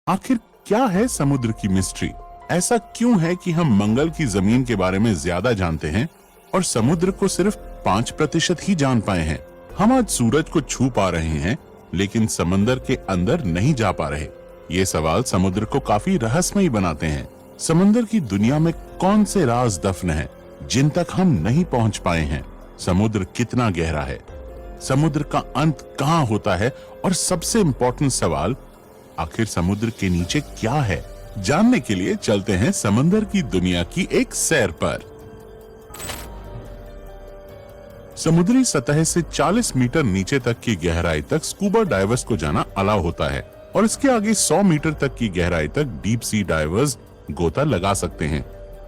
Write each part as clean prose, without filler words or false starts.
आखिर क्या है समुद्र की मिस्ट्री? ऐसा क्यों है कि हम मंगल की जमीन के बारे में ज्यादा जानते हैं और समुद्र को सिर्फ 5% ही जान पाए हैं? हम आज सूरज को छू पा रहे हैं लेकिन समंदर के अंदर नहीं जा पा रहे। ये सवाल समुद्र को काफी रहस्यमयी बनाते हैं। समंदर की दुनिया में कौन से राज दफन हैं जिन तक हम नहीं पहुंच पाए हैं? समुद्र कितना गहरा है? समुद्र का अंत कहां होता है? और सबसे इम्पोर्टेंट सवाल, आखिर समुद्र के नीचे क्या है? जानने के लिए चलते हैं समंदर की दुनिया की एक सैर पर। समुद्री सतह से 40 मीटर नीचे तक की गहराई तक स्कूबा डाइवर्स को जाना अलाउ होता है और इसके आगे 100 मीटर तक की गहराई तक डीप सी डाइवर्स गोता लगा सकते हैं।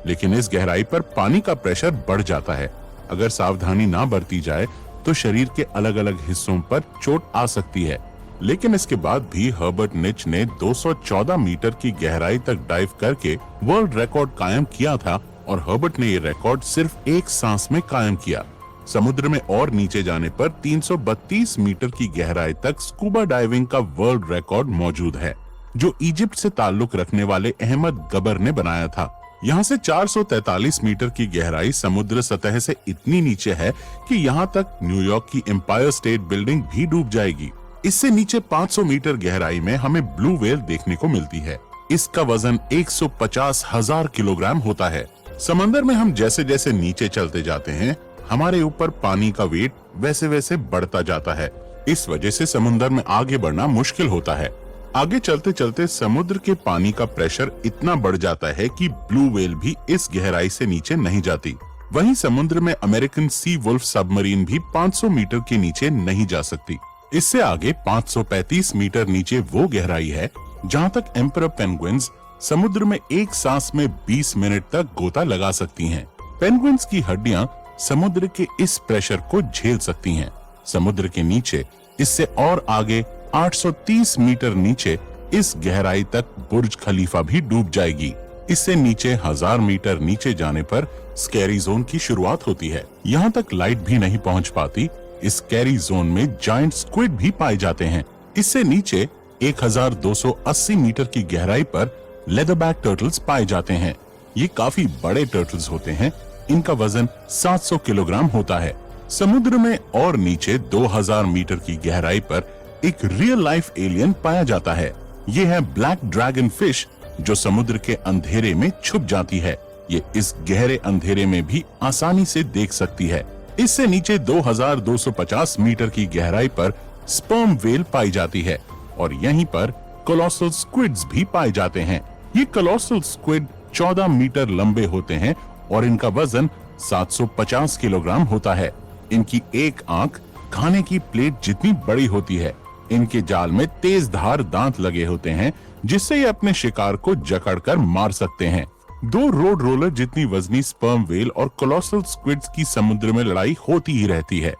लेकिन इस गहराई पर पानी का प्रेशर बढ़ जाता है। अगर सावधानी ना बरती जाए तो शरीर के अलग अलग हिस्सों पर चोट आ सकती है। लेकिन इसके बाद भी हर्बर्ट निच ने 214 मीटर की गहराई तक डाइव करके वर्ल्ड रिकॉर्ड कायम किया था और हर्बर्ट ने ये रिकॉर्ड सिर्फ एक सांस में कायम किया। समुद्र में और नीचे जाने पर 332 मीटर की गहराई तक स्कूबा डाइविंग का वर्ल्ड रिकॉर्ड मौजूद है, जो इजिप्ट से ताल्लुक रखने वाले अहमद गबर ने बनाया था। यहाँ से 443 मीटर की गहराई समुद्र सतह से इतनी नीचे है कि यहाँ तक न्यूयॉर्क की एम्पायर स्टेट बिल्डिंग भी डूब जाएगी। इससे नीचे 500 मीटर गहराई में हमें ब्लू व्हेल देखने को मिलती है। इसका वजन 150,000 किलोग्राम होता है। समंदर में हम जैसे जैसे नीचे चलते जाते हैं, हमारे ऊपर पानी का वेट वैसे वैसे बढ़ता जाता है। इस वजह से समुद्र में आगे बढ़ना मुश्किल होता है। आगे चलते चलते समुद्र के पानी का प्रेशर इतना बढ़ जाता है कि ब्लू व्हेल भी इस गहराई से नीचे नहीं जाती। वहीं समुद्र में अमेरिकन सी वुल्फ सबमरीन भी 500 मीटर के नीचे नहीं जा सकती। इससे आगे 535 मीटर नीचे वो गहराई है जहां तक एम्परर पेंगुइन्स समुद्र में एक सांस में 20 मिनट तक गोता लगा सकती हैं। पेंगुइन्स की हड्डियां समुद्र के इस प्रेशर को झेल सकती हैं। समुद्र के नीचे इससे और आगे 830 मीटर नीचे इस गहराई तक बुर्ज खलीफा भी डूब जाएगी। इससे नीचे 1000 मीटर नीचे जाने पर स्कैरी जोन की शुरुआत होती है। यहाँ तक लाइट भी नहीं पहुँच पाती। इस स्कैरी जोन में जायंट स्क्विड भी पाए जाते हैं। इससे नीचे 1280 मीटर की गहराई पर लेदरबैक टर्टल्स पाए जाते हैं। ये काफी बड़े टर्टल्स होते हैं। इनका वजन 700 किलोग्राम होता है। समुद्र में और नीचे 2000 मीटर की गहराई पर एक रियल लाइफ एलियन पाया जाता है। ये है ब्लैक ड्रैगन फिश, जो समुद्र के अंधेरे में छुप जाती है। ये इस गहरे अंधेरे में भी आसानी से देख सकती है। इससे नीचे 2250 मीटर की गहराई पर स्पर्म व्हेल पाई जाती है और यहीं पर कोलोसल स्क्विड्स भी पाए जाते हैं। ये कोलोसल स्क्विड 14 मीटर लंबे होते हैं और इनका वजन 750 किलोग्राम होता है। इनकी एक आंख खाने की प्लेट जितनी बड़ी होती है। इनके जाल में तेज धार दांत लगे होते हैं जिससे ये अपने शिकार को जकड़कर मार सकते हैं। 2 रोड रोलर जितनी वजनी स्पर्म व्हेल और कोलोसल स्क्विड्स की समुद्र में लड़ाई होती ही रहती है।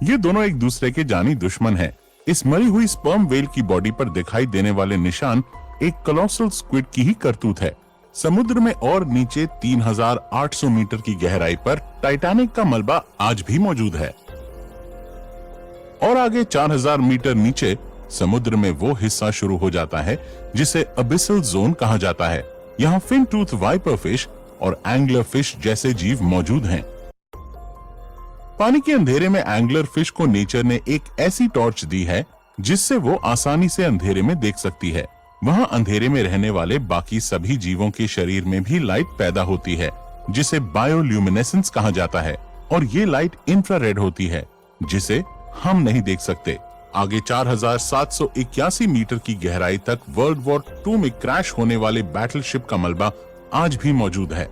ये दोनों एक दूसरे के जानी दुश्मन हैं। इस मरी हुई स्पर्म व्हेल की बॉडी पर दिखाई देने वाले निशान एक कोलोसल स्क्विड की ही करतूत है। समुद्र में और नीचे 3800 मीटर की गहराई पर टाइटैनिक का मलबा आज भी मौजूद है और आगे 4000 मीटर नीचे समुद्र में वो हिस्सा शुरू हो जाता है जिसे अबिसल जोन कहा जाता है। यहाँ फिन टूथ वाइपर फिश और एंगलर फिश जैसे जीव मौजूद हैं। पानी के अंधेरे में एंगलर फिश को नेचर ने एक ऐसी टॉर्च दी है जिससे वो आसानी से अंधेरे में देख सकती है। वहाँ अंधेरे में रहने वाले बाकी सभी जीवों के शरीर में भी लाइट पैदा होती है जिसे बायोल्यूमिनेसेंस कहा जाता है और ये लाइट इंफ्रारेड होती है जिसे हम नहीं देख सकते। आगे 4781 मीटर की गहराई तक वर्ल्ड वॉर 2 में क्रैश होने वाले बैटलशिप का मलबा आज भी मौजूद है।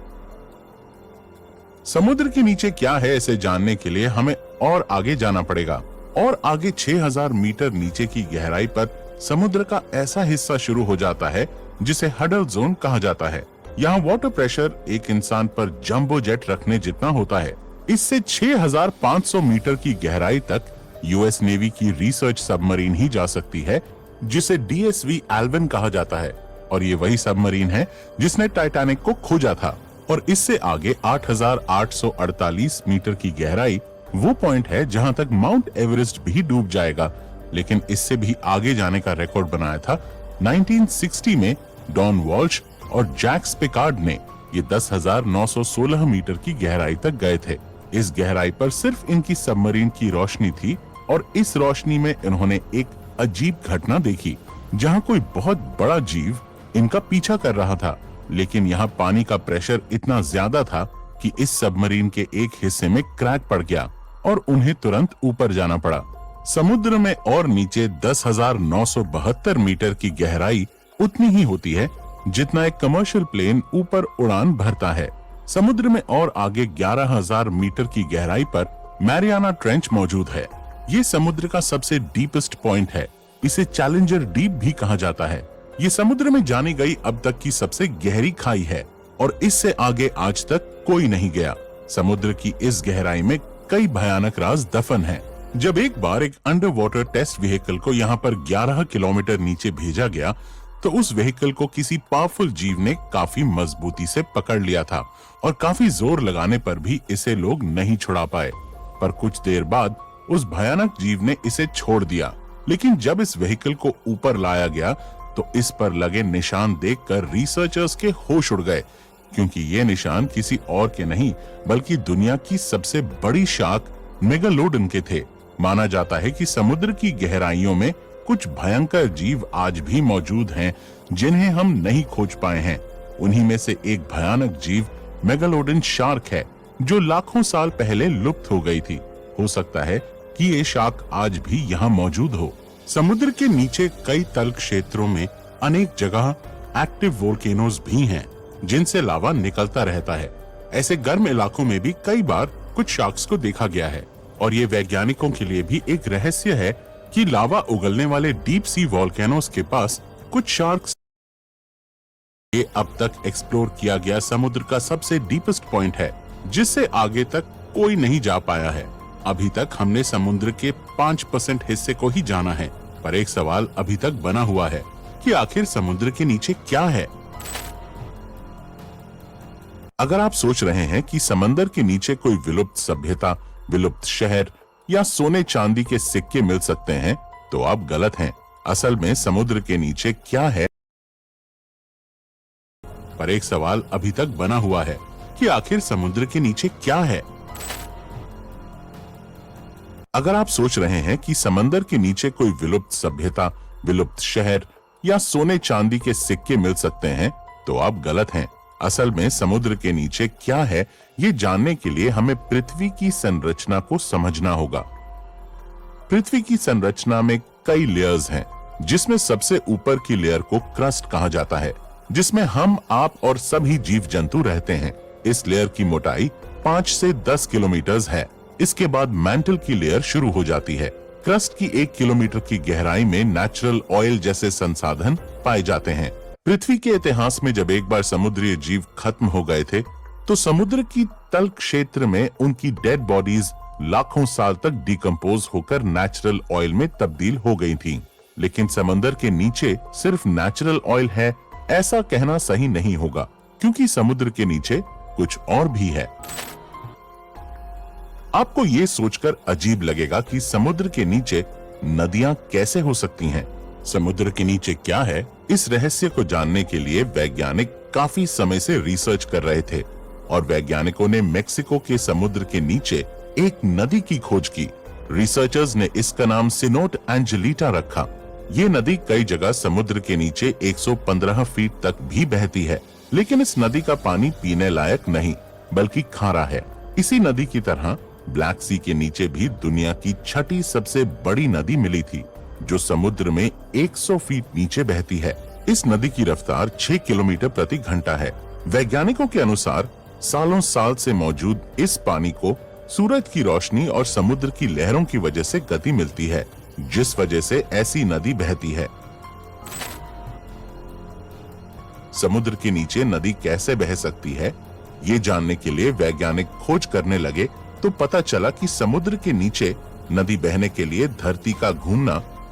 समुद्र के नीचे क्या है इसे जानने के लिए हमें और आगे जाना पड़ेगा और आगे 6000 मीटर नीचे की गहराई पर समुद्र का ऐसा हिस्सा शुरू हो जाता है जिसे हडल जोन कहा जाता है। यहाँ वाटर प्रेशर एक इंसान पर जंबो जेट रखने जितना होता है। इससे 6500 मीटर की गहराई तक यूएस नेवी की रिसर्च सबमरीन ही जा सकती है जिसे डीएसवी एल्विन कहा जाता है और ये वही सबमरीन है जिसने टाइटैनिक को खोजा था। और इससे आगे 8848 मीटर की गहराई वो पॉइंट है जहां तक माउंट एवरेस्ट भी डूब जाएगा। लेकिन इससे भी आगे जाने का रिकॉर्ड बनाया था 1960 में डॉन वॉल्श और जैक स्पिकार्ड ने ये 10,916 मीटर की गहराई तक गए थे। इस गहराई पर सिर्फ इनकी सबमरीन की रोशनी थी और इस रोशनी में इन्होंने एक अजीब घटना देखी, जहां कोई बहुत बड़ा जीव इनका पीछा कर रहा था। लेकिन यहाँ पानी का प्रेशर इतना ज्यादा था कि इस सबमरीन के एक हिस्से में क्रैक पड़ गया और उन्हें तुरंत ऊपर जाना पड़ा। समुद्र में और नीचे 10,972 मीटर की गहराई उतनी ही होती है जितना एक कमर्शियल प्लेन ऊपर उड़ान भरता है। समुद्र में और आगे 11,000 मीटर की गहराई पर मैरियाना ट्रेंच मौजूद है। ये समुद्र का सबसे डीपेस्ट पॉइंट है। इसे चैलेंजर डीप भी कहा जाता है। ये समुद्र में जानी गई अब तक की सबसे गहरी खाई है और इससे आगे आज तक कोई नहीं गया। समुद्र की इस गहराई में कई भयानक राज दफन हैं। जब एक बार एक अंडर वाटर टेस्ट व्हीकल को यहाँ पर 11 किलोमीटर नीचे भेजा गया तो उस व्हीकल को किसी पावरफुल जीव ने काफी मजबूती से पकड़ लिया था और काफी जोर लगाने पर भी इसे लोग नहीं छुड़ा पाए। पर कुछ देर बाद उस भयानक जीव ने इसे छोड़ दिया। लेकिन जब इस व्हीकल को ऊपर लाया गया तो इस पर लगे निशान देखकर रिसर्चर्स के होश उड़ गए, क्योंकि ये निशान किसी और के नहीं बल्कि दुनिया की सबसे बड़ी शार्क मेगालोडन के थे। माना जाता है कि समुद्र की गहराइयों में कुछ भयंकर जीव आज भी मौजूद हैं जिन्हें हम नहीं खोज पाए हैं। उन्हीं में से एक भयानक जीव मेगालोडन शार्क है जो लाखों साल पहले लुप्त हो गई थी। हो सकता है कि ये शार्क आज भी यहाँ मौजूद हो। समुद्र के नीचे कई तल क्षेत्रों में अनेक जगह एक्टिव वोल्केनोज भी हैं जिनसे लावा निकलता रहता है। ऐसे गर्म इलाकों में भी कई बार कुछ शार्क्स को देखा गया है और ये वैज्ञानिकों के लिए भी एक रहस्य है कि लावा उगलने वाले डीप सी वोल्केनोज के पास कुछ शार्क्स। ये अब तक एक्सप्लोर किया गया समुद्र का सबसे डीपेस्ट पॉइंट है जिससे आगे तक कोई नहीं जा पाया है। अभी तक हमने समुद्र के 5% हिस्से को ही जाना है, पर एक सवाल अभी तक बना हुआ है कि आखिर समुद्र के नीचे क्या है। अगर आप सोच रहे हैं कि समंदर के नीचे कोई विलुप्त सभ्यता, विलुप्त शहर या सोने चांदी के सिक्के मिल सकते हैं तो आप गलत हैं। असल में समुद्र के नीचे क्या है, पर एक सवाल अभी तक बना हुआ है कि आखिर समुद्र के नीचे क्या है। अगर आप सोच रहे हैं कि समंदर के नीचे कोई विलुप्त सभ्यता, विलुप्त शहर या सोने चांदी के सिक्के मिल सकते हैं तो आप गलत हैं। असल में समुद्र के नीचे क्या है ये जानने के लिए हमें पृथ्वी की संरचना को समझना होगा। पृथ्वी की संरचना में कई लेयर्स हैं, जिसमें सबसे ऊपर की लेयर को क्रस्ट कहा जाता है, जिसमें हम, आप और सभी जीव जंतु रहते हैं। इस लेयर की मोटाई 5 से 10 किलोमीटर है। इसके बाद मैंटल की लेयर शुरू हो जाती है। क्रस्ट की 1 किलोमीटर की गहराई में नेचुरल ऑयल जैसे संसाधन पाए जाते हैं। पृथ्वी के इतिहास में जब एक बार समुद्री जीव खत्म हो गए थे तो समुद्र की तल क्षेत्र में उनकी डेड बॉडीज लाखों साल तक डिकम्पोज होकर नेचुरल ऑयल में तब्दील हो गई थीं। लेकिन समंदर के नीचे सिर्फ नेचुरल ऑयल है ऐसा कहना सही नहीं होगा, क्योंकि समुद्र के नीचे कुछ और भी है। आपको ये सोचकर अजीब लगेगा कि समुद्र के नीचे नदियां कैसे हो सकती हैं। समुद्र के नीचे क्या है, इस रहस्य को जानने के लिए वैज्ञानिक काफी समय से रिसर्च कर रहे थे और वैज्ञानिकों ने मेक्सिको के समुद्र के नीचे एक नदी की खोज की। रिसर्चर्स ने इसका नाम सिनोट एंजेलिटा रखा। ये नदी कई जगह समुद्र के नीचे 115 फीट तक भी बहती है, लेकिन इस नदी का पानी पीने लायक नहीं बल्कि खारा है। इसी नदी की तरह ब्लैक सी के नीचे भी दुनिया की छठी सबसे बड़ी नदी मिली थी, जो समुद्र में 100 फीट नीचे बहती है। इस नदी की रफ्तार 6 किलोमीटर प्रति घंटा है। वैज्ञानिकों के अनुसार सालों साल से मौजूद इस पानी को सूरज की रोशनी और समुद्र की लहरों की वजह से गति मिलती है, जिस वजह से ऐसी नदी बहती है। समुद्र के नीचे नदी कैसे बह सकती है, ये जानने के लिए वैज्ञानिक खोज करने लगे तो पता चला कि समुद्र के नीचे नदी बहने के लिए धरती का घूमना